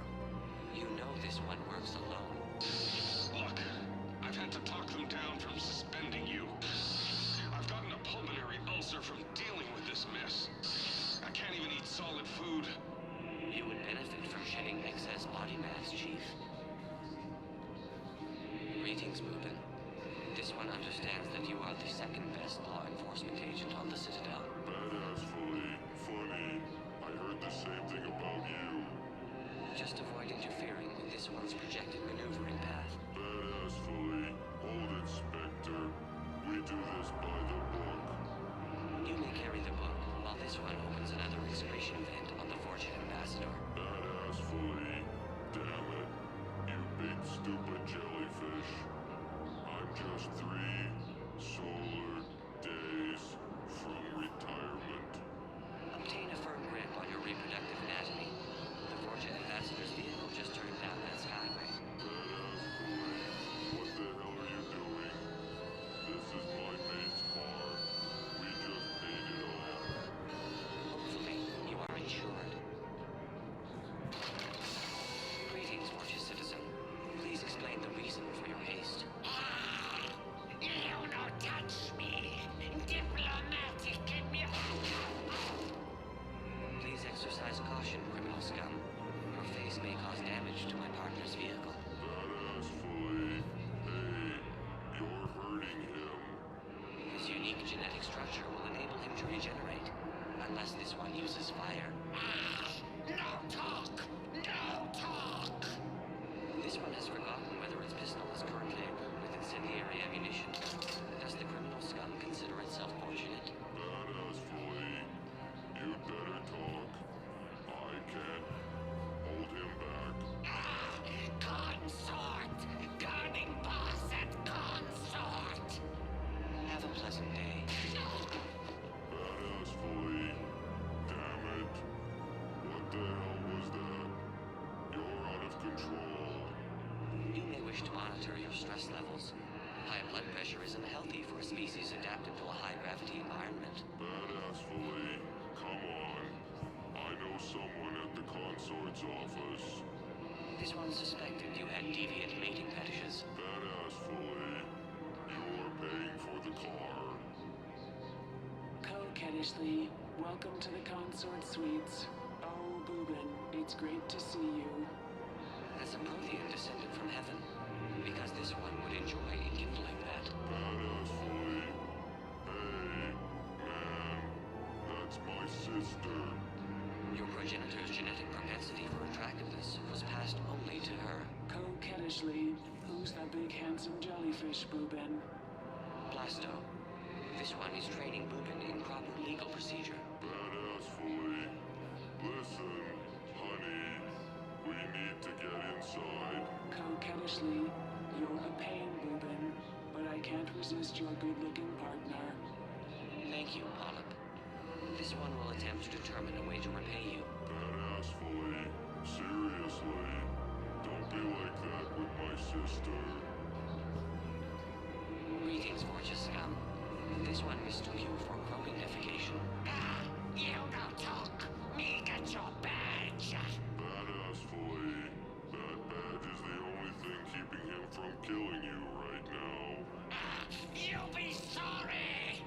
You know this one works alone. Look, I've had to talk them down from suspending you. I've gotten a pulmonary ulcer from dealing with this mess. I can't even eat solid food. You would benefit from shedding excess body mass, Chief. Greetings, Boobin. This one understands that you are the second best law enforcement agent on the Citadel. Badassfully funny. I heard the same thing about you. Just avoid interfering with this one's projected maneuvering path. Badassfully. Hold it, Spectre. We do this by the book. You may carry the book, while this one opens another excretion vent on the Vorcha Ambassador. Badassfully. Damn it. You big stupid jellyfish. I'm just 3 solar days from retirement. Obtain a firm grip on your reproductive anatomy. The Vorcha Ambassador's vehicle just turned down that skyway. Badassfully. What the hell are you doing? This is my mate's car. We just paid it off. Hopefully, you are insured. Greetings, Vorcha citizen. Please explain the reason for your haste. You don't touch me. Diplomatic Please exercise caution, criminal scum. Your face may cause damage to my partner's vehicle. Badassfully. Hey, you're hurting him. His unique genetic structure will enable him to regenerate, unless this one uses fire. No talk! No talk! This one has forgotten whether its pistol is currently equipped with incendiary ammunition. Does the criminal scum consider itself fortunate? Badassfully. You'd better talk. I can't hold him back. Consort! Guarding boss at consort! Have a pleasant day. Badassfully. Damn it. What the hell was that? You're out of control. You may wish to monitor your stress levels. High blood pressure isn't healthy for a species adapted to a high-gravity environment. Badassfully. Come on. I know someone at the consort's office. This one suspected you had deviant mating fetishes. Badassfully. You're paying for the car. Coquettishly, welcome to the consort suites. Oh, Boobin, it's great to see you. As a Prothean descended from heaven, because this one would enjoy enkindling that. Badassfully. Hey, man. That's my sister. Your progenitor's genetic propensity for attractiveness was passed only to her. Coquettishly, who's that big handsome jellyfish, Boobin? Blasto. This one is training Boobin in proper legal procedure. Badassfully. Listen, honey. We need to get inside. Coquettishly, you're a pain, Boobin, but I can't resist your good-looking partner. Thank you, Polyp. This one will attempt to determine a way to repay you. Badassfully. Seriously. Don't be like that with my sister. Greetings, Vorcha scum. This one mistook you for cronification. You don't talk! Me get your badge! Badassfully. That badge is the only thing keeping him from killing you right now. You'll be sorry!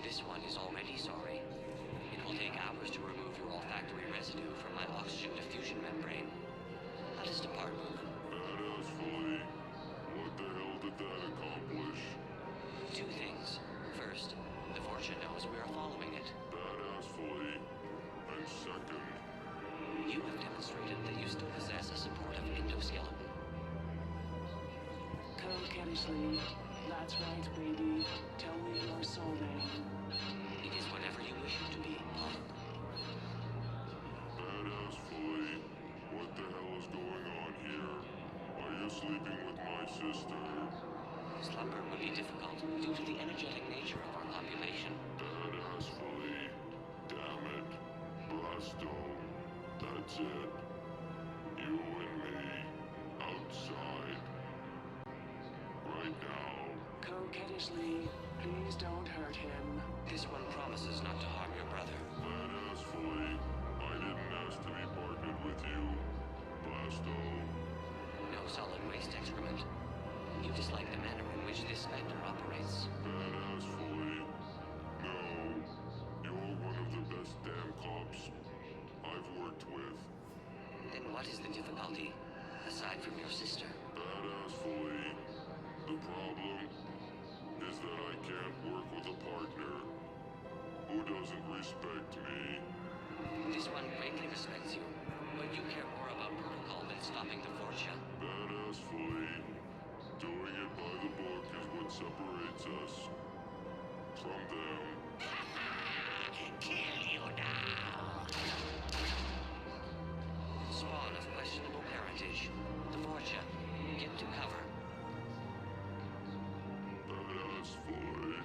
This one is already sorry. It will take hours to remove your olfactory residue from my oxygen diffusion membrane. Let us depart, Boobin. Badassfully. What the hell did that accomplish? 2 things. First, the Vorcha knows we are following it. Badassfully. And second, You have demonstrated that you still possess a supportive endoskeleton. Coquettishly. That's right, baby. Tell me your soul name. It is whatever you wish it to be, Paula. Badass Flea, what the hell is going on here? Are you sleeping with my sister? Slumber would be difficult due to the energetic nature of our population. Badass Flea, damn it. Blasto, that's it. You and me, outside. Right now. Coquettishly, please don't hurt him. This one promises not to harm your brother. Badass Flea, I didn't ask to be partnered with you. Blasto. No solid waste excrement. You dislike the manner in which this specter operates. Badass Flea. No. You're one of the best damn cops I've worked with. Then what is the difficulty, aside from your sister? Badass Flea. The problem is that I can't work with a partner who doesn't respect me. This one greatly respects you, but you care more about protocol than stopping the Fortia. Badass Flea. Doing it by the book is what separates us from them. Kill you now! Spawn of questionable parentage. The Fortia. Get to cover. Badass Flea.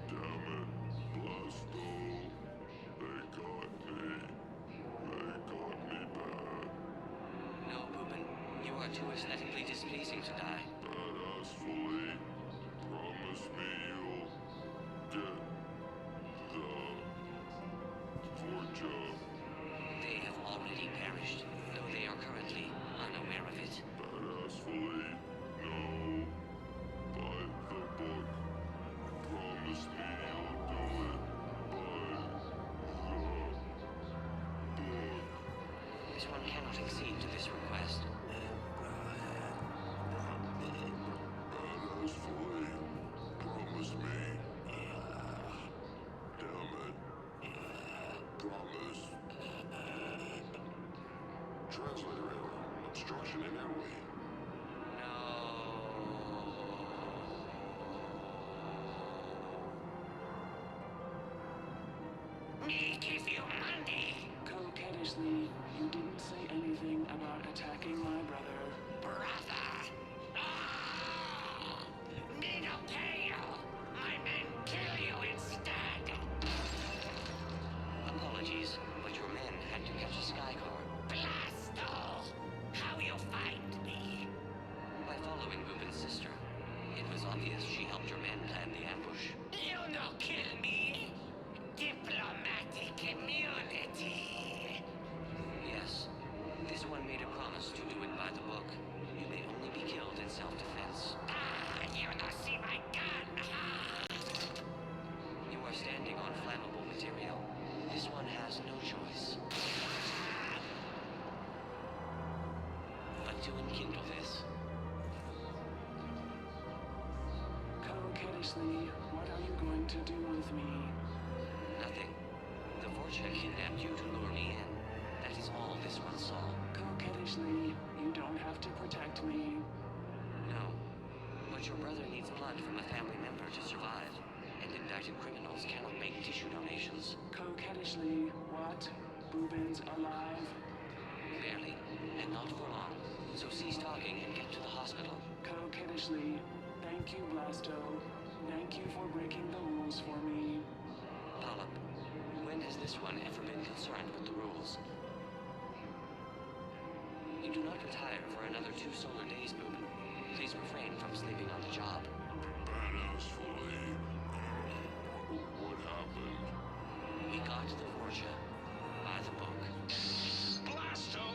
Damn it. Blasto. They got me. They got me bad. No, Boobin. You are too aesthetically displeasing to die. Badass Flea. Promise me you'll get the Forja. They have already perished, though they are currently unaware of it. Badass Flea. No. By the book. Promise me you'll do it. By the book. This one cannot accede to this request. Badass Flea. Promise me. Damn it. Promise. Translator error. Obstruction in airway. Me give you money. Coquettishly, you didn't say anything about attacking my brother. Brother. Ah! Me no pay you. I men kill you instead. Apologies, but your men had to catch a skycar. Blasto! How you find me? By following Boobin's sister. It was obvious she helped your men plan the ambush. You no kill me. Diplomatic immunity. Yes. This one made a promise to do it by the book. You may only be killed in self-defense. Ah, you no see my gun, huh? You are standing on flammable material. This one has no choice. But to enkindle this. Coquettishly, what are you going to do with me? Nothing. The Vorcha kidnapped you to lure me in. That is all this one saw. Coquettishly, you don't have to protect me. No. But your brother needs blood from a family member to survive. And indicted criminals cannot make tissue donations. Coquettishly, what? Boobin's alive? Barely. And not for long. So cease talking and get to the hospital. Coquettishly, thank you, Blasto. Thank you for breaking the rules for me. Polyp, when has this one ever been concerned with the rules? You do not retire for another 2 solar days, Boobin. Please refrain from sleeping on the job. Badass Flea. What happened? We got the Vorcha by the book. Blasto!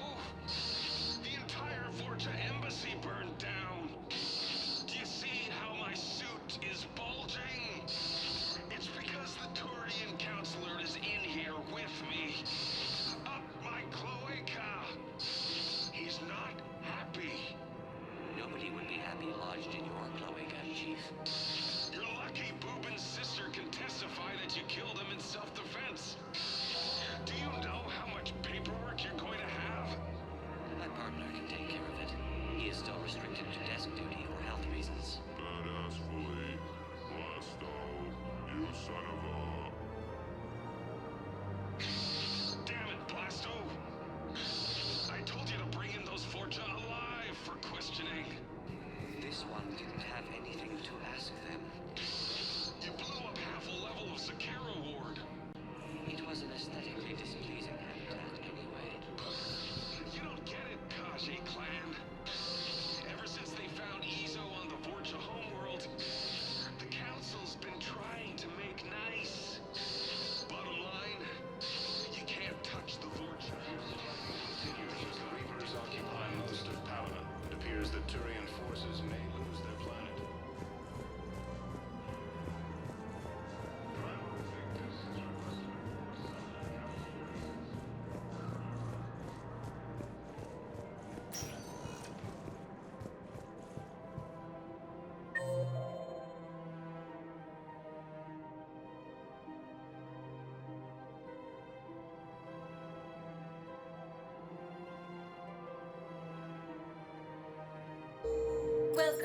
The entire Vorcha embassy burned down. Do you see how my suit is bulging? It's because the Turian counselor is in here with me. Up my cloaca. He's not happy. Nobody would be happy lodged in your cloaca, Chief. You're lucky Boobin's sister can testify that you killed him in self-defense. Do you know how much paperwork you're going to have? My partner can take care of it. He is still restricted to desk duty for health reasons.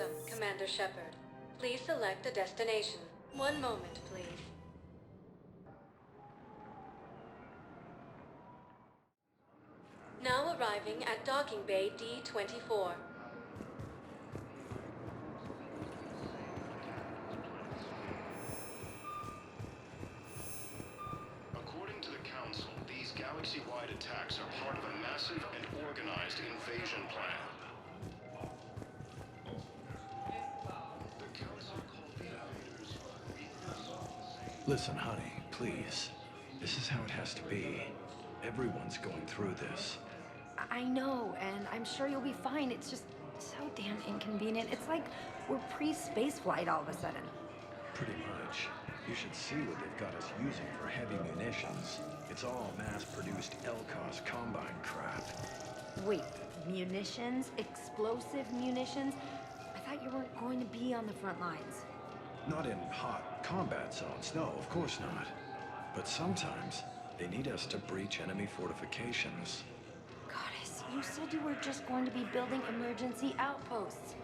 Welcome, Commander Shepard. Please select a destination. One moment, please. Now arriving at Docking Bay D-24. According to the Council, these galaxy-wide attacks are part of a massive and organized invasion plan. The Council called the invaders weakness. Listen, honey, please. This is how it has to be. Everyone's going through this. I know, and I'm sure you'll be fine. It's just so damn inconvenient. It's like we're pre-space flight all of a sudden. Pretty much. You should see what they've got us using for heavy munitions. It's all mass-produced LCOS combine crap. Wait, munitions? Explosive munitions? I thought you weren't going to be on the front lines. Not in hot combat zones, no, of course not. But sometimes, they need us to breach enemy fortifications. Goddess, you said you were just going to be building emergency outposts.